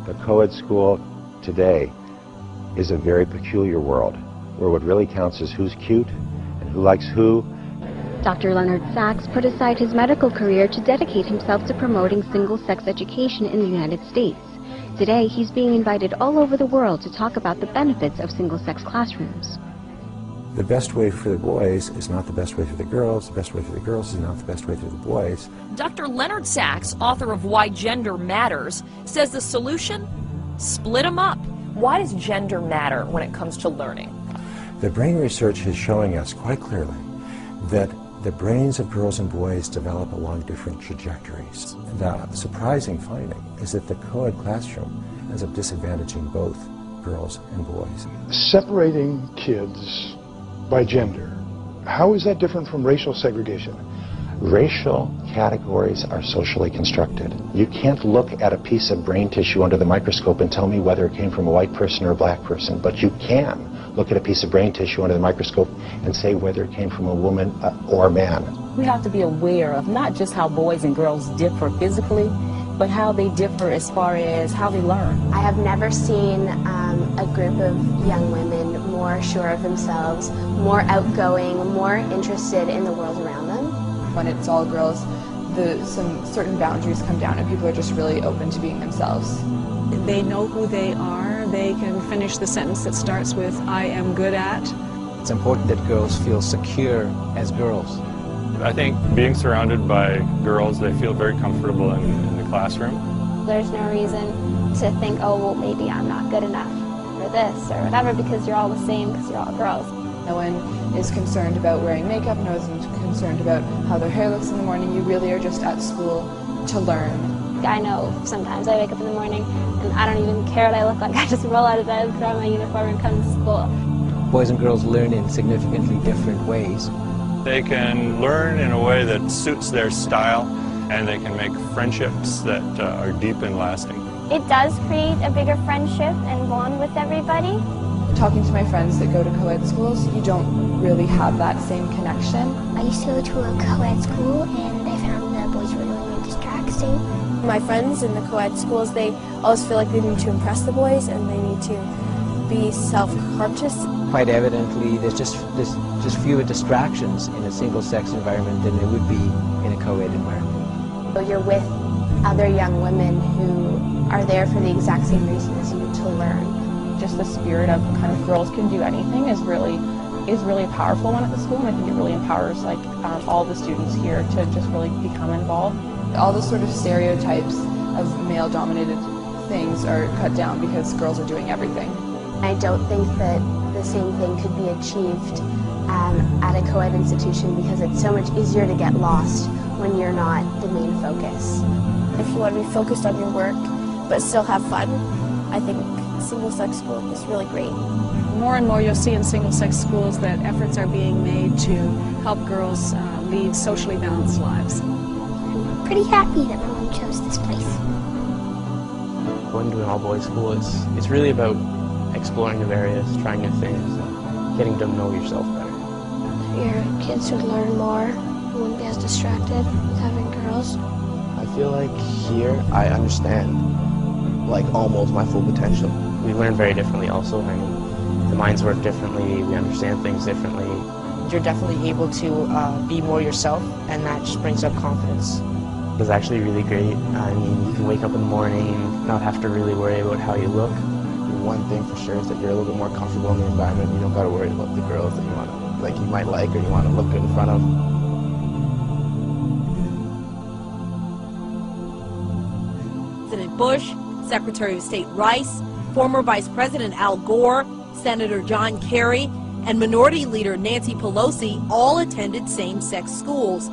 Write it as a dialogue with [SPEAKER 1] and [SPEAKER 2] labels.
[SPEAKER 1] The co-ed school today is a very peculiar world, where what really counts is who's cute and who likes who.
[SPEAKER 2] Dr. Leonard Sachs put aside his medical career to dedicate himself to promoting single-sex education in the United States. Today, he's being invited all over the world to talk about the benefits of single-sex classrooms.
[SPEAKER 1] The best way for the boys is not the best way for the girls. The best way for the girls is not the best way for the boys.
[SPEAKER 3] Dr. Leonard Sachs, author of Why Gender Matters, says the solution? Split them up. Why does gender matter when it comes to learning?
[SPEAKER 1] The brain research is showing us quite clearly that the brains of girls and boys develop along different trajectories. The surprising finding is that the co-ed classroom ends up disadvantaging both girls and boys.
[SPEAKER 4] Separating kids by gender, how is that different from racial segregation?
[SPEAKER 1] Racial categories are socially constructed. You can't look at a piece of brain tissue under the microscope and tell me whether it came from a white person or a black person, but you can look at a piece of brain tissue under the microscope and say whether it came from a woman or a man.
[SPEAKER 5] We have to be aware of not just how boys and girls differ physically, but how they differ as far as how they learn.
[SPEAKER 6] I have never seen a group of young women more sure of themselves, more outgoing, more interested in the world around them.
[SPEAKER 7] When it's all girls, some certain boundaries come down and people are just really open to being themselves.
[SPEAKER 8] They know who they are. They can finish the sentence that starts with, I am good at.
[SPEAKER 9] It's important that girls feel secure as girls.
[SPEAKER 10] I think being surrounded by girls, they feel very comfortable in the classroom.
[SPEAKER 11] There's no reason to think, oh, well, maybe I'm not good enough for this or whatever because you're all the same because you're all girls.
[SPEAKER 7] No one is concerned about wearing makeup, no one's concerned about how their hair looks in the morning. You really are just at school to learn.
[SPEAKER 11] I know sometimes I wake up in the morning and I don't even care what I look like. I just roll out of bed, throw on my uniform and come to school.
[SPEAKER 9] Boys and girls learn in significantly different ways.
[SPEAKER 10] They can learn in a way that suits their style, and they can make friendships that are deep and lasting.
[SPEAKER 11] It does create a bigger friendship and bond with everybody.
[SPEAKER 7] Talking to my friends that go to co-ed schools, you don't really have that same connection.
[SPEAKER 12] I used to go to a co-ed school and I found the boys were really distracting.
[SPEAKER 13] My friends in the co-ed schools, they always feel like they need to impress the boys and they need to be self-conscious.
[SPEAKER 9] Quite evidently, there's just fewer distractions in a single-sex environment than there would be in a co-ed environment.
[SPEAKER 6] So you're with other young women who are there for the exact same reason as you, to learn.
[SPEAKER 14] Just the spirit of kind of girls can do anything is really powerful one at the school, and I think it really empowers all the students here to just really become involved.
[SPEAKER 7] All the sort of stereotypes of male-dominated things are cut down because girls are doing everything.
[SPEAKER 6] I don't think that the same thing could be achieved at a co-ed institution because it's so much easier to get lost when you're not the main focus.
[SPEAKER 13] If you want to be focused on your work but still have fun, I think single-sex school is really great.
[SPEAKER 8] More and more you'll see in single-sex schools that efforts are being made to help girls lead socially balanced lives.
[SPEAKER 12] I'm pretty happy that my mom chose this place.
[SPEAKER 15] Going to an all-boys school, it's really about exploring new areas, trying new things, and getting to know yourself better.
[SPEAKER 12] Your kids would learn more, you wouldn't be as distracted with having girls.
[SPEAKER 15] I feel like here I understand like almost my full potential. We learn very differently also. I mean, the minds work differently, we understand things differently.
[SPEAKER 16] You're definitely able to be more yourself, and that just brings up confidence.
[SPEAKER 15] It's actually really great. I mean, you can wake up in the morning, not have to really worry about how you look. One thing for sure is that you're a little bit more comfortable in the environment. You don't got to worry about the girls that you might like or you want to look good in front of.
[SPEAKER 3] President Bush, Secretary of State Rice, former Vice President Al Gore, Senator John Kerry, and Minority Leader Nancy Pelosi all attended same-sex schools.